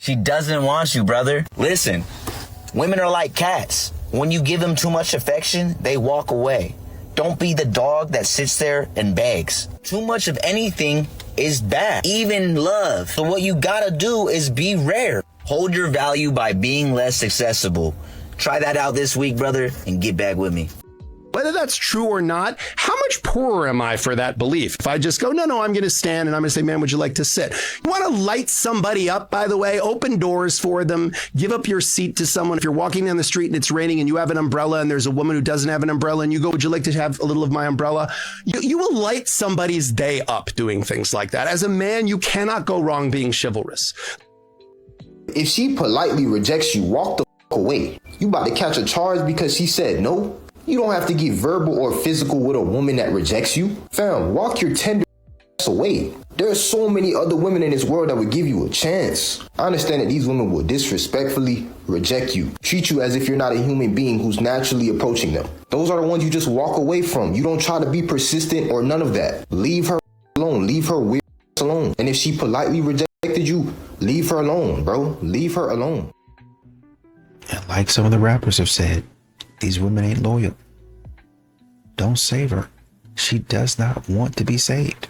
She doesn't want you, brother. Listen, women are like cats. When you give them too much affection, they walk away. Don't be the dog that sits there and begs. Too much of anything is bad, even love. So what you gotta do is be rare. Hold your value by being less accessible. Try that out this week, brother, and get back with me. Whether that's true or not, how much poorer am I for that belief? If I just go, no, I'm going to stand and I'm going to say, man, would you like to sit? You want to light somebody up, by the way, open doors for them, give up your seat to someone. If you're walking down the street and it's raining and you have an umbrella and there's a woman who doesn't have an umbrella and you go, would you like to have a little of my umbrella? You will light somebody's day up doing things like that. As a man, you cannot go wrong being chivalrous. If she politely rejects you, walk the away. You about to catch a charge because she said no? You don't have to get verbal or physical with a woman that rejects you. Fam, walk your tender away. There are so many other women in this world that would give you a chance. I understand that these women will disrespectfully reject you, treat you as if you're not a human being who's naturally approaching them. Those are the ones you just walk away from. You don't try to be persistent or none of that. Leave her alone. Leave her weird alone. And if she politely rejected you, leave her alone, bro. Leave her alone. And like some of the rappers have said, these women ain't loyal. Don't save her. She does not want to be saved.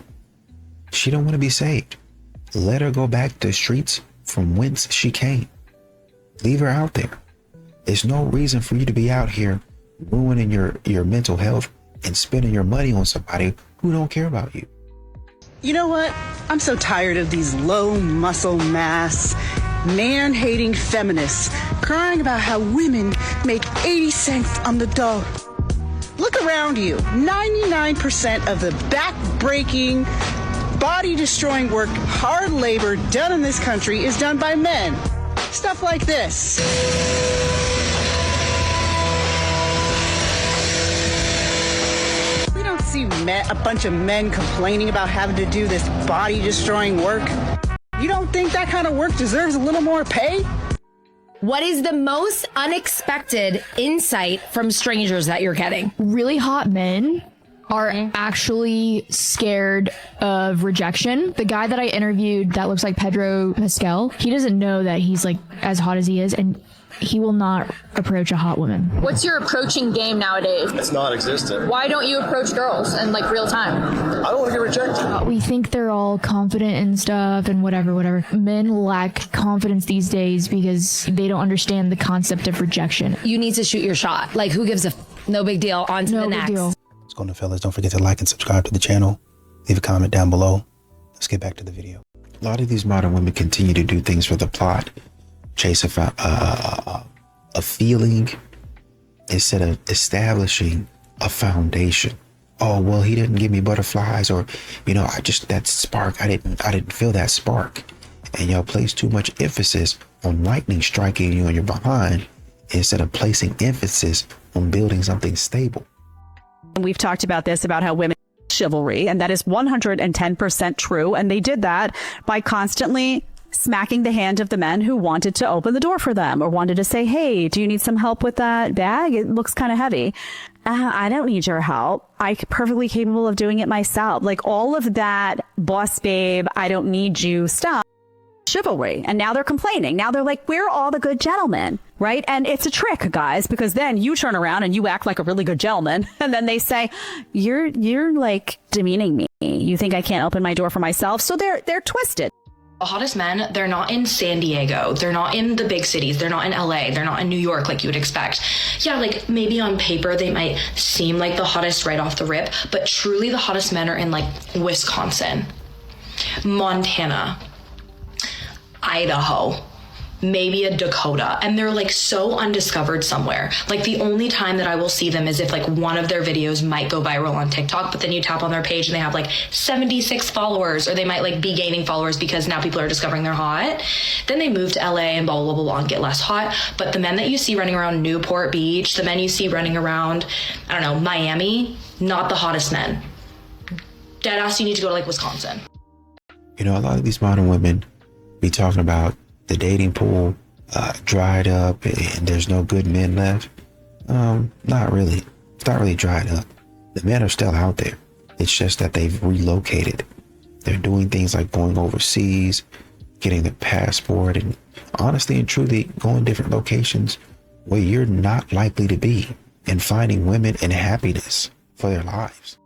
She don't want to be saved. Let her go back to the streets from whence she came. Leave her out there. There's no reason for you to be out here ruining your mental health and spending your money on somebody who don't care about you. You know what? I'm so tired of these low muscle mass, man-hating feminists crying about how women make 80 cents on the dollar. Look around you. 99% of the back-breaking, body-destroying work, hard labor done in this country is done by men. Stuff like this. We don't see a bunch of men complaining about having to do this body-destroying work. You don't think that kind of work deserves a little more pay? What is the most unexpected insight from strangers that you're getting? Really hot men are actually scared of rejection. The guy that I interviewed that looks like Pedro Pascal, he doesn't know that he's like as hot as he is, and he will not approach a hot woman. What's your approaching game nowadays? It's non-existent. Why don't you approach girls in like real time? I don't want to get rejected. We think they're all confident and stuff and whatever. Men lack confidence these days because they don't understand the concept of rejection. You need to shoot your shot. Like, who gives a no big deal, on to the next. Big deal. What's going on, fellas? Don't forget to like and subscribe to the channel. Leave a comment down below. Let's get back to the video. A lot of these modern women continue to do things for the plot. Chase a feeling instead of establishing a foundation. Oh, well, he didn't give me butterflies, or, you know, that spark, I didn't feel that spark. And y'all place too much emphasis on lightning striking you on your behind instead of placing emphasis on building something stable. We've talked about this, about how women chivalry, and that is 110% true. And they did that by constantly smacking the hand of the men who wanted to open the door for them or wanted to say, hey, do you need some help with that bag? It looks kind of heavy. I don't need your help. I'm perfectly capable of doing it myself. Like all of that boss babe, I don't need you stuff. Chivalry. And now they're complaining. Now they're like, we're all the good gentlemen, right? And it's a trick, guys, because then you turn around and you act like a really good gentleman. And then they say, you're like demeaning me. You think I can't open my door for myself? So they're twisted. The hottest men, they're not in San Diego. They're not in the big cities. They're not in LA. They're not in New York like you would expect. Yeah, like maybe on paper they might seem like the hottest right off the rip, but truly the hottest men are in like Wisconsin, Montana, Idaho, maybe a Dakota, and they're like so undiscovered somewhere. Like the only time that I will see them is if like one of their videos might go viral on TikTok, but then you tap on their page and they have like 76 followers, or they might like be gaining followers because now people are discovering they're hot. Then they move to LA and blah, blah, blah, blah, and get less hot. But the men that you see running around Newport Beach, the men you see running around, I don't know, Miami, not the hottest men. Deadass, you need to go to like Wisconsin. You know, a lot of these modern women be talking about the dating pool dried up and there's no good men left. Not really. It's not really dried up. The men are still out there. It's just that they've relocated. They're doing things like going overseas. getting the passport, and honestly and truly going different locations where you're not likely to be, and finding women and happiness for their lives.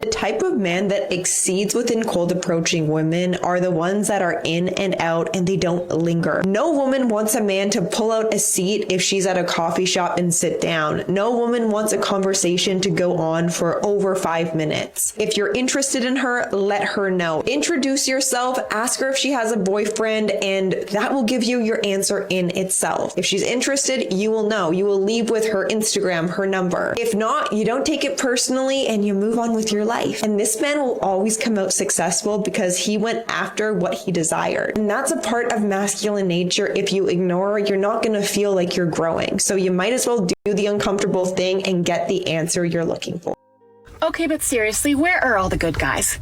The type of man that exceeds within cold approaching women are the ones that are in and out and they don't linger. No woman wants a man to pull out a seat if she's at a coffee shop and sit down. No woman wants a conversation to go on for over 5 minutes. If you're interested in her, let her know. Introduce yourself, ask her if she has a boyfriend, and that will give you your answer in itself. If she's interested, you will know. You will leave with her Instagram, her number. If not, you don't take it personally and you move on with your life. And this man will always come out successful because he went after what he desired. And that's a part of masculine nature. If you ignore, you're not going to feel like you're growing. So you might as well do the uncomfortable thing and get the answer you're looking for. Okay, but seriously, where are all the good guys?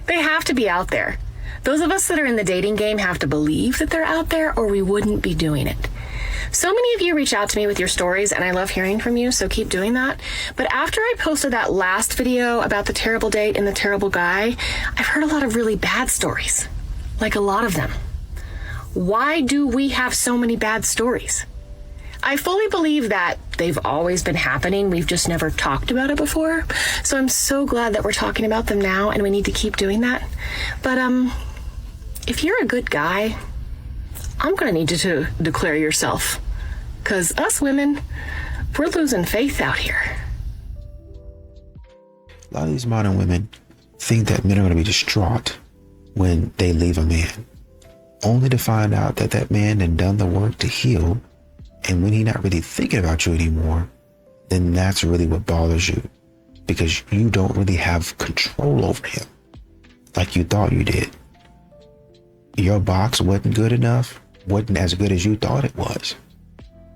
They have to be out there. Those of us that are in the dating game have to believe that they're out there, or we wouldn't be doing it. So many of you reach out to me with your stories, and I love hearing from you, so keep doing that. But after I posted that last video about the terrible date and the terrible guy, I've heard a lot of really bad stories. Like a lot of them. Why do we have so many bad stories? I fully believe that they've always been happening. We've just never talked about it before. So I'm so glad that we're talking about them now, and we need to keep doing that. But if you're a good guy, I'm going to need you to declare yourself. Because us women, we're losing faith out here. A lot of these modern women think that men are going to be distraught when they leave a man, only to find out that that man had done the work to heal. And when he's not really thinking about you anymore, then that's really what bothers you, because you don't really have control over him like you thought you did. Your box wasn't good enough, wasn't as good as you thought it was.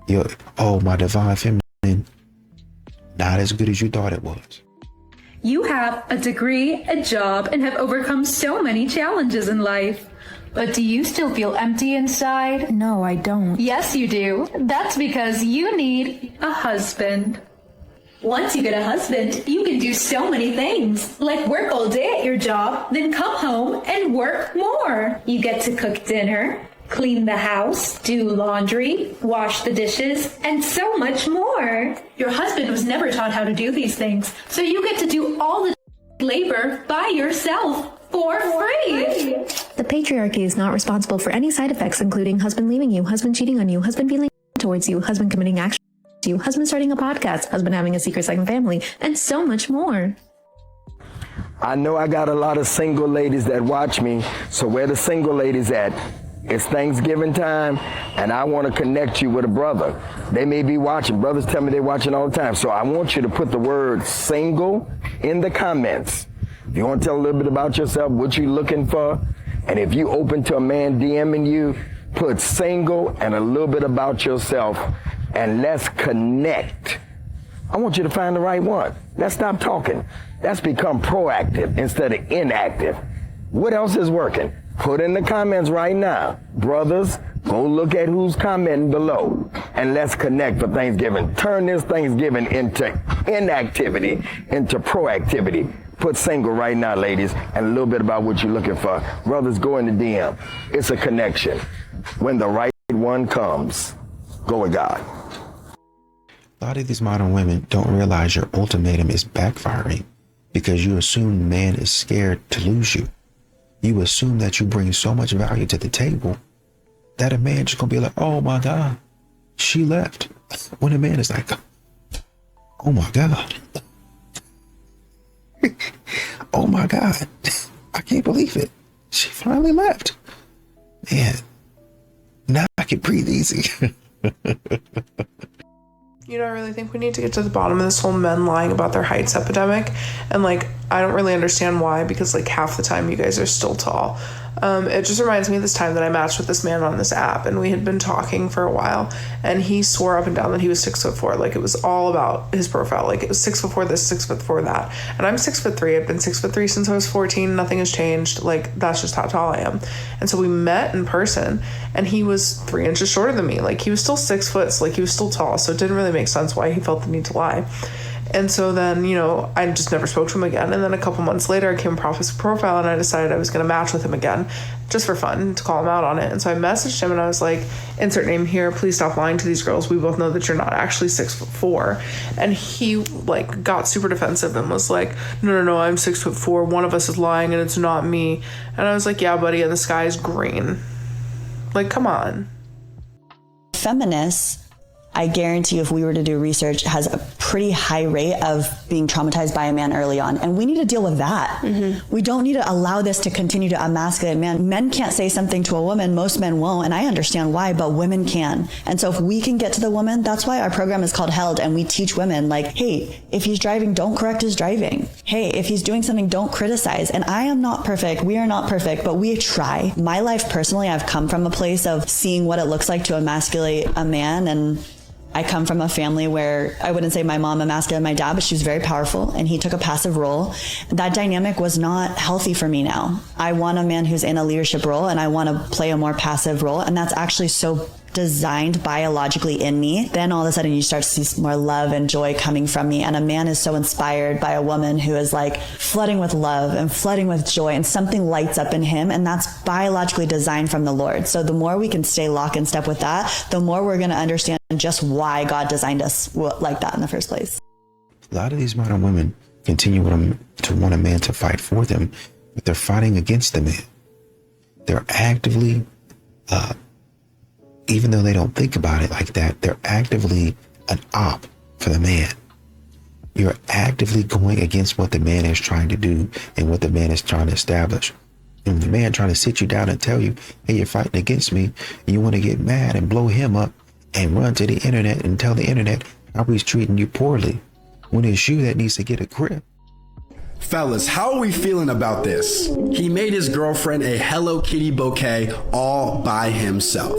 My divine feminine, not as good as you thought it was. You have a degree, a job, and have overcome so many challenges in life. But do you still feel empty inside? No, I don't. Yes, you do. That's because you need a husband. Once you get a husband, you can do so many things, like work all day at your job, then come home and work more. You get to cook dinner, clean the house, do laundry, wash the dishes, and so much more. Your husband was never taught how to do these things, so you get to do all the labor by yourself. For free. The patriarchy is not responsible for any side effects, including husband leaving you, husband cheating on you, husband feeling towards you, husband committing action to you, husband starting a podcast, husband having a secret second family, and so much more. I know I got a lot of single ladies that watch me, so where the single ladies at? It's Thanksgiving time, and I want to connect you with a brother. They may be watching. Brothers tell me they're watching all the time, so I want you to put the word single in the comments. If you want to tell a little bit about yourself, what you're looking for, and if you open to a man DMing you, put single and a little bit about yourself, and let's connect. I want you to find the right one. Let's stop talking. Let's become proactive instead of inactive. What else is working? Put in the comments right now. Brothers, go look at who's commenting below, and let's connect for Thanksgiving. Turn this Thanksgiving into inactivity, into proactivity. Put single right now, ladies, and a little bit about what you're looking for. Brothers, go in the DM. It's a connection. When the right one comes, go with God. A lot of these modern women don't realize your ultimatum is backfiring because you assume man is scared to lose you. You assume that you bring so much value to the table that a man just gonna be like, oh my God, she left. When a man is like, oh my God. Oh my God, I can't believe it. She finally left. Man, now I can breathe easy. You know, I really think we need to get to the bottom of this whole men lying about their heights epidemic. And like, I don't really understand why, because like half the time you guys are still tall. It just reminds me of this time that I matched with this man on this app, and we had been talking for a while, and he swore up and down that he was 6'4". Like, it was all about his profile. Like, it was 6'4" this, 6'4" that. And I'm 6'3". I've been 6'3" since I was 14. Nothing has changed. Like, that's just how tall I am. And so we met in person, and he was 3 inches shorter than me. Like, he was still 6 foot, so like he was still tall. So it didn't really make sense why he felt the need to lie. And so then, you know, I just never spoke to him again. And then a couple months later, I came across his profile and I decided I was going to match with him again just for fun, to call him out on it. And so I messaged him and I was like, insert name here, please stop lying to these girls. We both know that you're not actually 6'4". And he like got super defensive and was like, no, I'm 6'4". One of us is lying and it's not me. And I was like, yeah, buddy, and the sky is green. Like, come on. Feminists, I guarantee you, if we were to do research, has a pretty high rate of being traumatized by a man early on. And we need to deal with that. We don't need to allow this to continue to emasculate men. Men can't say something to a woman. Most men won't. And I understand why, but women can. And so if we can get to the woman, that's why our program is called Held. And we teach women like, hey, if he's driving, don't correct his driving. Hey, if he's doing something, don't criticize. And I am not perfect. We are not perfect, but we try. My life personally, I've come from a place of seeing what it looks like to emasculate a man. And I come from a family where I wouldn't say my mom emasculated my dad, but she was very powerful and he took a passive role. That dynamic was not healthy for me now. I want a man who's in a leadership role and I want to play a more passive role. And that's actually so designed biologically in me. Then all of a sudden you start to see more love and joy coming from me. And a man is so inspired by a woman who is like flooding with love and flooding with joy, and something lights up in him. And that's biologically designed from the Lord. So the more we can stay lock and step with that, the more we're going to understand just why God designed us like that in the first place. A lot of these modern women continue to want a man to fight for them, but they're fighting against the man. They're actively, even though they don't think about it like that, they're actively an op for the man. You're actively going against what the man is trying to do and what the man is trying to establish. And the man trying to sit you down and tell you, hey, you're fighting against me, and you want to get mad and blow him up and run to the internet and tell the internet how he's treating you poorly, when it's you that needs to get a grip. Fellas, how are we feeling about this? He made his girlfriend a Hello Kitty bouquet all by himself.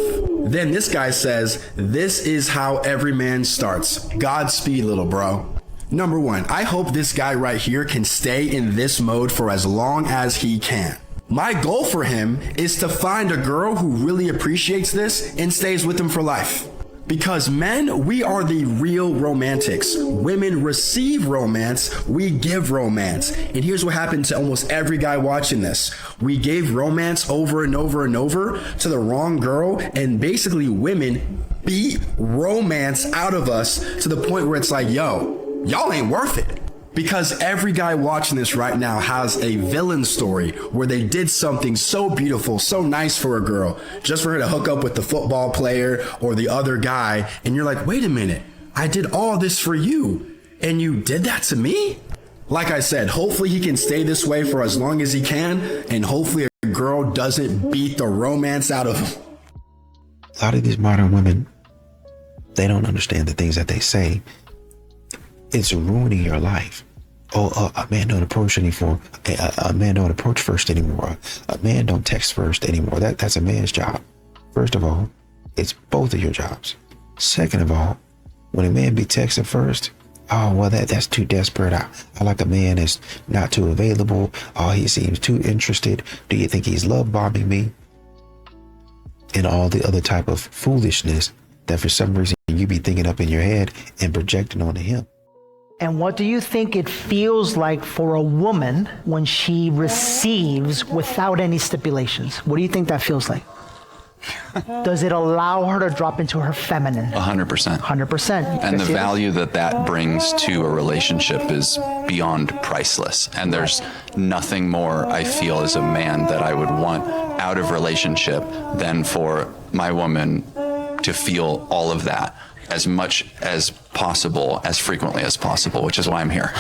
Then this guy says, this is how every man starts. Godspeed, little bro. Number one, I hope this guy right here can stay in this mode for as long as he can. My goal for him is to find a girl who really appreciates this and stays with him for life. Because men, we are the real romantics. Women receive romance, we give romance. And here's what happened to almost every guy watching this. We gave romance over and over and over to the wrong girl, and basically women beat romance out of us to the point where it's like, yo, y'all ain't worth it. Because every guy watching this right now has a villain story where they did something so beautiful, so nice for a girl, just for her to hook up with the football player or the other guy. And you're like, wait a minute, I did all this for you and you did that to me? Like I said, hopefully he can stay this way for as long as he can, and hopefully a girl doesn't beat the romance out of him. A lot of these modern women, they don't understand the things that they say. It's ruining your life. Oh, a man don't approach anymore. A man don't approach first anymore. A man don't text first anymore. That's a man's job. First of all, it's both of your jobs. Second of all, when a man be texting first, oh, well, that's too desperate. I like a man that's not too available. Oh, he seems too interested. Do you think he's love bombing me? And all the other type of foolishness that for some reason you be thinking up in your head and projecting onto him. And what do you think it feels like for a woman when she receives without any stipulations? What do you think that feels like? Does it allow her to drop into her feminine? 100%. 100%. And the value that brings to a relationship is beyond priceless. And there's nothing more, I feel, as a man that I would want out of relationship than for my woman to feel all of that as much as possible, as frequently as possible, which is why I'm here.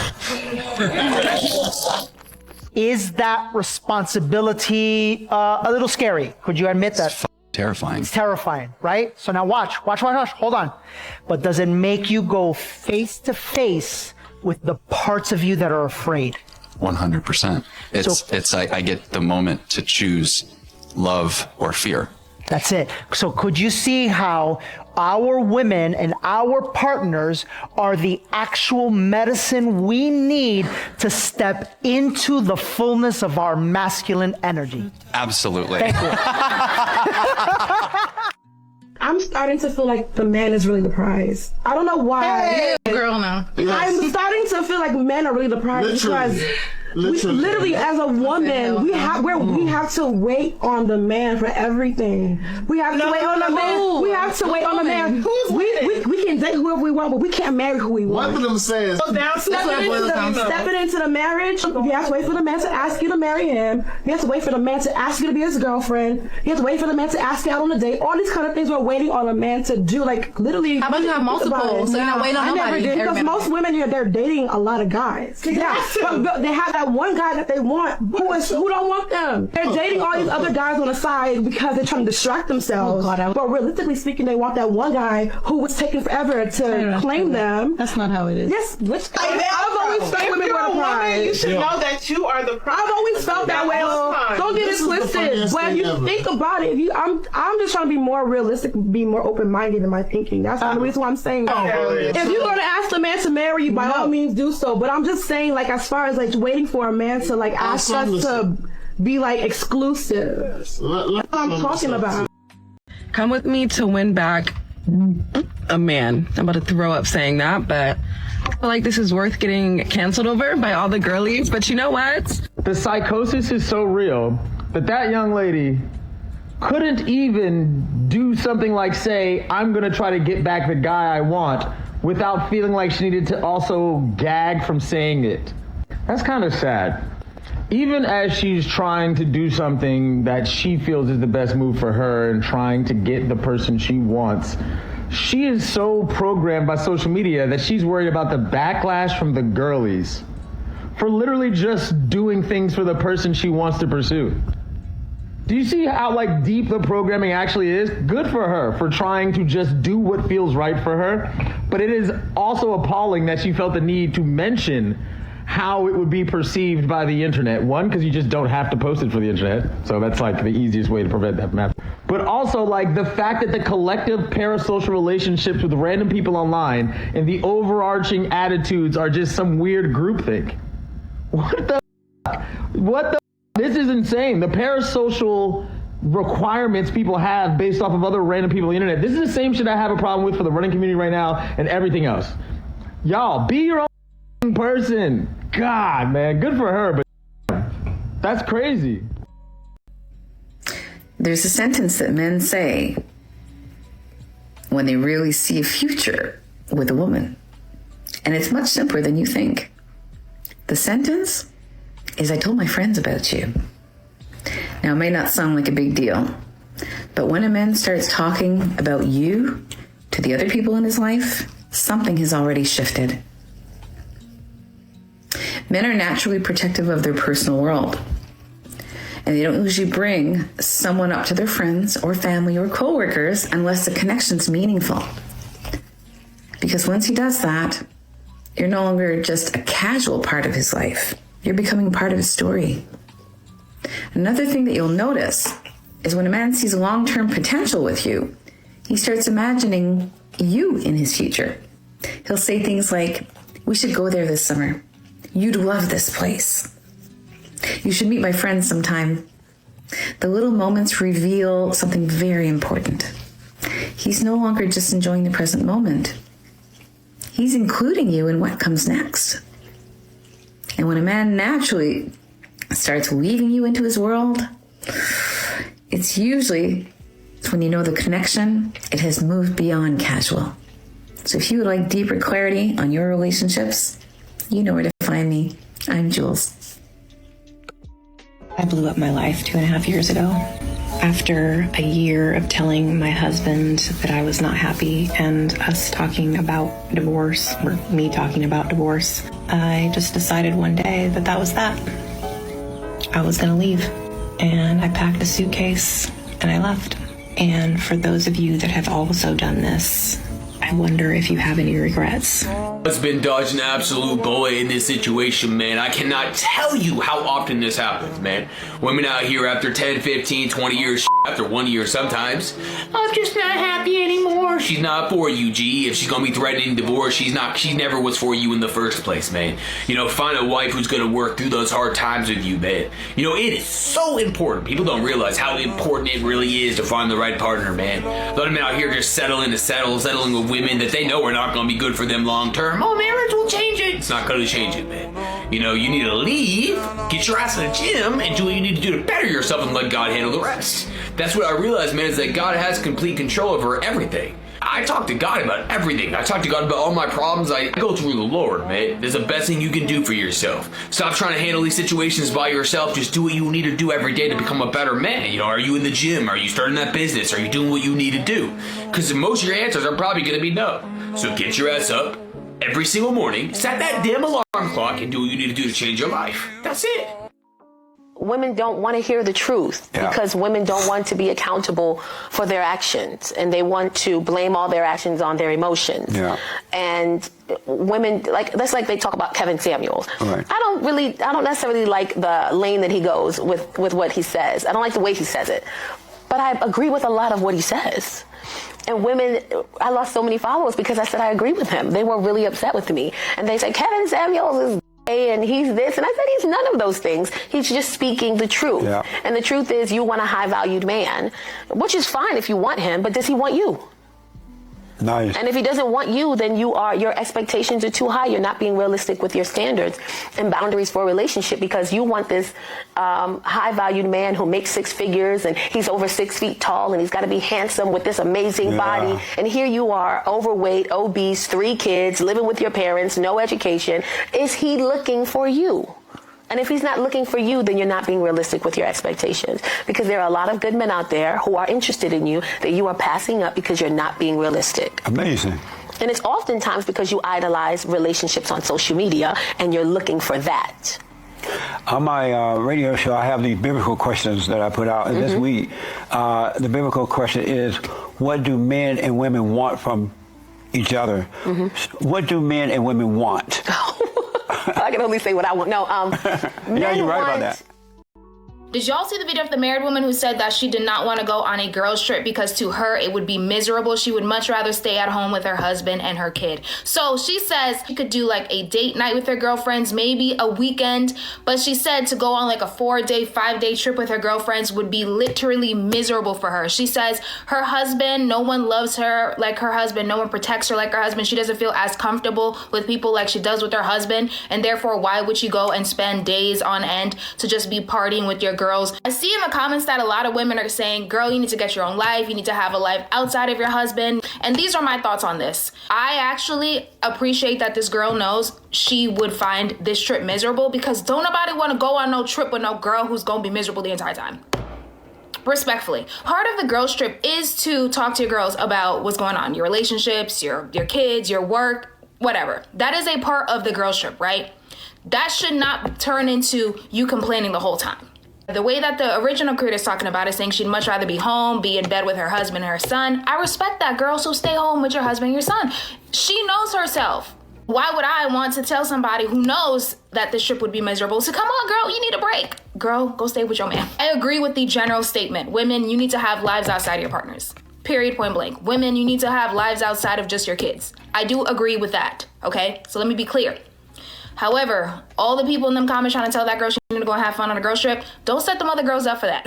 Is that responsibility a little scary? Could you admit that? It's terrifying. It's terrifying, right? So now watch, hold on. But does it make you go face to face with the parts of you that are afraid? 100%. I get the moment to choose love or fear. That's it. So could you see how our women and our partners are the actual medicine we need to step into the fullness of our masculine energy? Absolutely. Thank you. I'm starting to feel like the man is really the prize. I don't know why. Hey, girl, now. I'm starting to feel like men are really the prize because literally as a woman, we have to wait on the man for everything. We have to wait on the man. We have to wait on the man. We can date whoever we want, but we can't marry who we want. One of them says, stepping into the marriage, you have to wait for the man to ask you to marry him. You have to wait for the man to ask you to be his girlfriend. You have to wait for the man to ask you out on a date. All these kind of things we're waiting on a man to do. Like literally. How about you have multiple? So you're not waiting on nobody. I never did because most women here, they're dating a lot of guys. Yeah, but they have that one guy that they want who don't want them. They're dating all these other guys on the side because they're trying to distract themselves. But realistically speaking, they want that one guy who was taking forever to claim them. That's not how it is. Yes, I've always felt women were the prize. You should know that you are the prize. I've always felt that way. Don't get it twisted. But if you think about it, I'm just trying to be more realistic, be more open-minded in my thinking. That's the reason why I'm saying that. If you're going to ask the man to marry you, by all means do so. But I'm just saying, like, as far as like waiting for a man to like ask us to be like exclusive. That's what I'm talking about. Come with me to win back a man. I'm about to throw up saying that, but I feel like this is worth getting canceled over by all the girlies. But you know what? The psychosis is so real that young lady couldn't even do something like say, I'm gonna try to get back the guy I want without feeling like she needed to also gag from saying it. That's kind of sad. Even as she's trying to do something that she feels is the best move for her and trying to get the person she wants, she is so programmed by social media that she's worried about the backlash from the girlies for literally just doing things for the person she wants to pursue. Do you see how like deep the programming actually is? Good for her for trying to just do what feels right for her. But it is also appalling that she felt the need to mention how it would be perceived by the internet. One, because you just don't have to post it for the internet. So that's like the easiest way to prevent that from happening. But also like the fact that the collective parasocial relationships with random people online and the overarching attitudes are just some weird groupthink. What the fuck? What the fuck? This is insane. The parasocial requirements people have based off of other random people on the internet. This is the same shit I have a problem with for the running community right now and everything else. Y'all, be your own person. God, man, good for her, but that's crazy. There's a sentence that men say when they really see a future with a woman, and it's much simpler than you think. The sentence is, I told my friends about you. Now, it may not sound like a big deal, but when a man starts talking about you to the other people in his life, something has already shifted. Men are naturally protective of their personal world, and they don't usually bring someone up to their friends or family or coworkers unless the connection's meaningful. Because once he does that, you're no longer just a casual part of his life. You're becoming part of his story. Another thing that you'll notice is when a man sees long-term potential with you, he starts imagining you in his future. He'll say things like, we should go there this summer. You'd love this place. You should meet my friends sometime. The little moments reveal something very important. He's no longer just enjoying the present moment. He's including you in what comes next. And when a man naturally starts weaving you into his world, it's usually when you know the connection, it has moved beyond casual. So if you would like deeper clarity on your relationships, you know where to find me. I'm Jules. I blew up my life 2.5 years ago. After a year of telling my husband that I was not happy and us talking about divorce, or me talking about divorce, I just decided one day that that was that. I was gonna leave. And I packed a suitcase and I left. And for those of you that have also done this, I wonder if you have any regrets. Husband dodged an absolute bullet in this situation, man. I cannot tell you how often this happens, man. Women out here after 10, 15, 20 years, after 1 year sometimes, I'm just not happy anymore. she's not for you, G. If she's gonna be threatening divorce, she never was for you in the first place, man. You know, find a wife who's gonna work through those hard times with you, man. You know, it is so important. People don't realize how important it really is to find the right partner, man. A lot of men out here just settling with women that they know are not gonna be good for them long term. Oh, marriage will change it. It's not gonna change it, man. You know, you need to leave, get your ass in the gym, and do what you need to do to better yourself and let God handle the rest. That's what I realized, man, is that God has complete control over everything. I talk to God about everything. I talk to God about all my problems. I go through the Lord, man. It's the best thing you can do for yourself. Stop trying to handle these situations by yourself. Just do what you need to do every day to become a better man. You know, are you in the gym? Are you starting that business? Are you doing what you need to do? Because most of your answers are probably going to be no. So get your ass up every single morning, set that damn alarm clock, and do what you need to do to change your life. That's it. Women don't want to hear the truth because women don't want to be accountable for their actions, and they want to blame all their actions on their emotions. And women, that's like they talk about Kevin Samuels. Right. I don't necessarily like the lane that he goes with what he says. I don't like the way he says it, but I agree with a lot of what he says. And women, I lost so many followers because I said I agree with him. They were really upset with me, and they said Kevin Samuels is and he's this, and I said he's none of those things. He's just speaking the truth. And the truth is, you want a high-valued man, which is fine if you want him, but does he want you? Nice. And if he doesn't want you, then your expectations are too high. You're not being realistic with your standards and boundaries for a relationship, because you want this high-valued man who makes 6 figures, and he's over 6 feet tall, and he's got to be handsome with this amazing body. And here you are, overweight, obese, 3 kids, living with your parents, no education. Is he looking for you? And if he's not looking for you, then you're not being realistic with your expectations, because there are a lot of good men out there who are interested in you that you are passing up because you're not being realistic. Amazing. And it's oftentimes because you idolize relationships on social media and you're looking for that. On my radio show, I have these biblical questions that I put out. And this week, the biblical question is, what do men and women want from each other? What do men and women want? I can only say what I want. No, yeah, you're right about that. Did y'all see the video of the married woman who said that she did not want to go on a girls trip because to her it would be miserable? She would much rather stay at home with her husband and her kid. So she says she could do like a date night with her girlfriends, maybe a weekend, but she said to go on like a 4-day, 5-day trip with her girlfriends would be literally miserable for her. She says her husband, no one loves her like her husband, no one protects her like her husband. She doesn't feel as comfortable with people like she does with her husband, and therefore why would she go and spend days on end to just be partying with your girls? I see in the comments that a lot of women are saying, girl, you need to get your own life. You need to have a life outside of your husband. And these are my thoughts on this. I actually appreciate that this girl knows she would find this trip miserable, because don't nobody want to go on no trip with no girl who's going to be miserable the entire time. Respectfully. Part of the girls trip is to talk to your girls about what's going on, your relationships, your kids, your work, whatever. That is a part of the girls trip, right? That should not turn into you complaining the whole time. The way that the original creator is talking about is saying she'd much rather be home, be in bed with her husband and her son. I respect that, girl, so stay home with your husband and your son. She knows herself. Why would I want to tell somebody who knows that this trip would be miserable to come on, girl, you need a break. Girl, go stay with your man. I agree with the general statement. Women, you need to have lives outside of your partners. Period, point blank. Women, you need to have lives outside of just your kids. I do agree with that, okay? So let me be clear. However, all the people in them comments trying to tell that girl she need to go have fun on a girls trip, don't set them other girls up for that.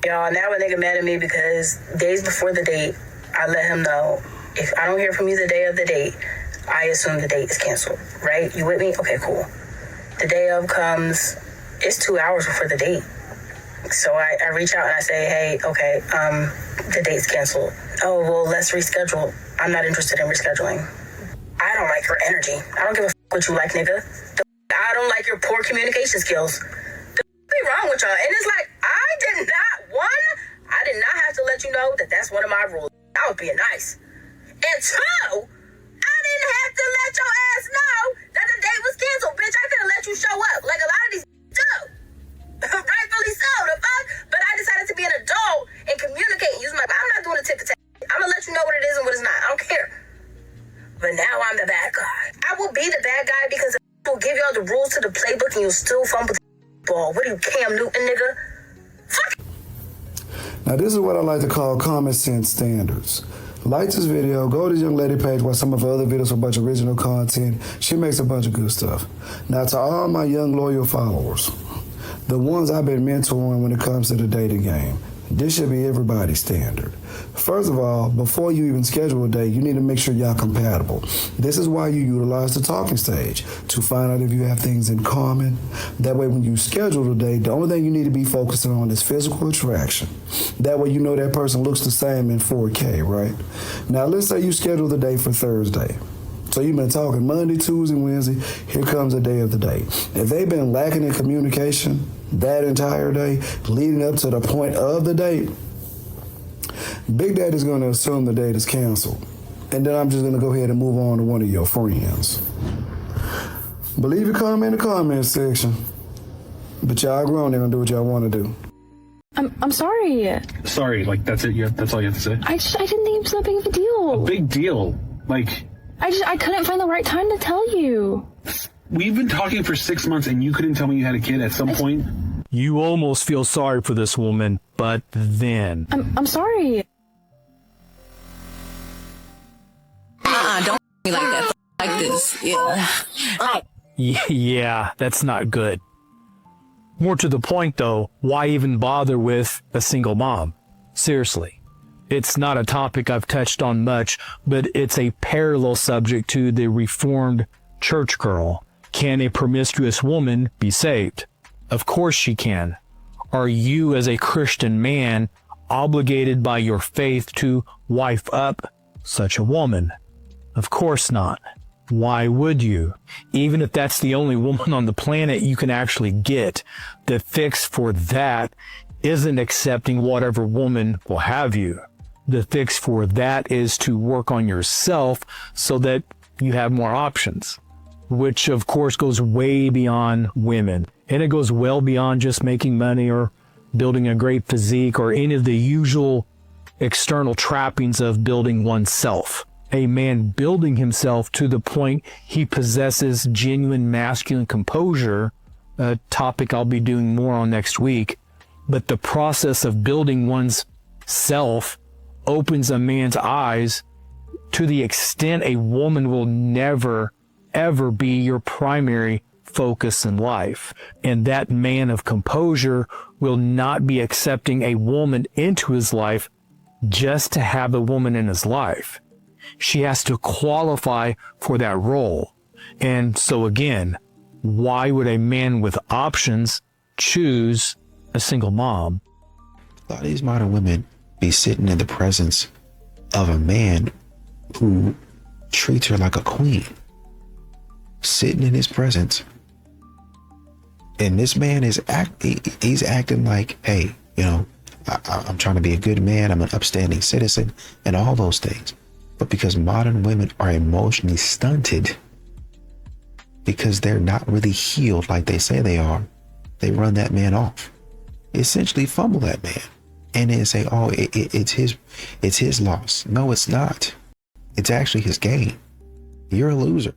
Y'all, now a nigga mad at me because days before the date, I let him know, if I don't hear from you the day of the date, I assume the date is canceled, right? You with me? Okay, cool. The day of comes, it's 2 hours before the date. So I reach out and I say, hey, okay, the date's canceled. Oh, well, let's reschedule. I'm not interested in rescheduling. I don't like your energy. I don't give a what you like, nigga. I don't like your poor communication skills. Be wrong with y'all. And it's like, I did not have to let you know that that's one of my rules. I was being nice. And 2, I didn't have to let your ass know that the date was canceled. Bitch, I could have let you show up like a lot of these do. Rightfully so, the fuck? But I decided to be an adult and communicate and use my, I'm not doing a tit for tat. I'm gonna let you know what it is and what it's not. I don't care. But now I'm the bad guy. I will be the bad guy because will give y'all the rules to the playbook and you'll still fumble the ball. What are you, Cam Newton, nigga? Fuck. Now, this is what I like to call common sense standards. Like this video, go to this young lady page, watch some of her other videos for a bunch of original content. She makes a bunch of good stuff. Now, to all my young loyal followers, the ones I've been mentoring when it comes to the dating game, this should be everybody's standard. First of all, before you even schedule a date, you need to make sure y'all compatible. This is why you utilize the talking stage, to find out if you have things in common. That way when you schedule the date, the only thing you need to be focusing on is physical attraction. That way you know that person looks the same in 4K, right? Now let's say you schedule the date for Thursday. So you've been talking Monday, Tuesday, Wednesday. Here comes the day of the date. If they've been lacking in communication that entire day, leading up to the point of the date, Big Daddy's going to assume the date is canceled. And then I'm just going to go ahead and move on to one of your friends. But leave your comment in the comment section. But y'all grown, they're going to do what y'all want to do. I'm sorry. Sorry, like that's it? That's all you have to say? I didn't think it was that big of a deal. A big deal? Like... I couldn't find the right time to tell you. We've been talking for 6 months and you couldn't tell me you had a kid at some point? You almost feel sorry for this woman, but then... I'm sorry. Don't me like that. Like this. Yeah. Yeah, that's not good. More to the point though, why even bother with a single mom? Seriously. It's not a topic I've touched on much, but it's a parallel subject to the Reformed church girl. Can a promiscuous woman be saved? Of course she can. Are you as a Christian man obligated by your faith to wife up such a woman? Of course not. Why would you? Even if that's the only woman on the planet you can actually get, the fix for that isn't accepting whatever woman will have you. The fix for that is to work on yourself so that you have more options, which of course goes way beyond women. And it goes well beyond just making money or building a great physique or any of the usual external trappings of building oneself. A man building himself to the point he possesses genuine masculine composure, a topic I'll be doing more on next week. But the process of building one's self opens a man's eyes to the extent a woman will never, ever be your primary focus in life. And that man of composure will not be accepting a woman into his life just to have a woman in his life. She has to qualify for that role. And so again, why would a man with options choose a single mom? A lot of these modern women be sitting in the presence of a man who treats her like a queen, sitting in his presence, and this man is he's acting like, hey, you know, I'm trying to be a good man, I'm an upstanding citizen, and all those things. But because modern women are emotionally stunted, because they're not really healed like they say they are, they run that man off, essentially fumble that man. And then say, oh, it's his loss. No, it's not. It's actually his gain. You're a loser.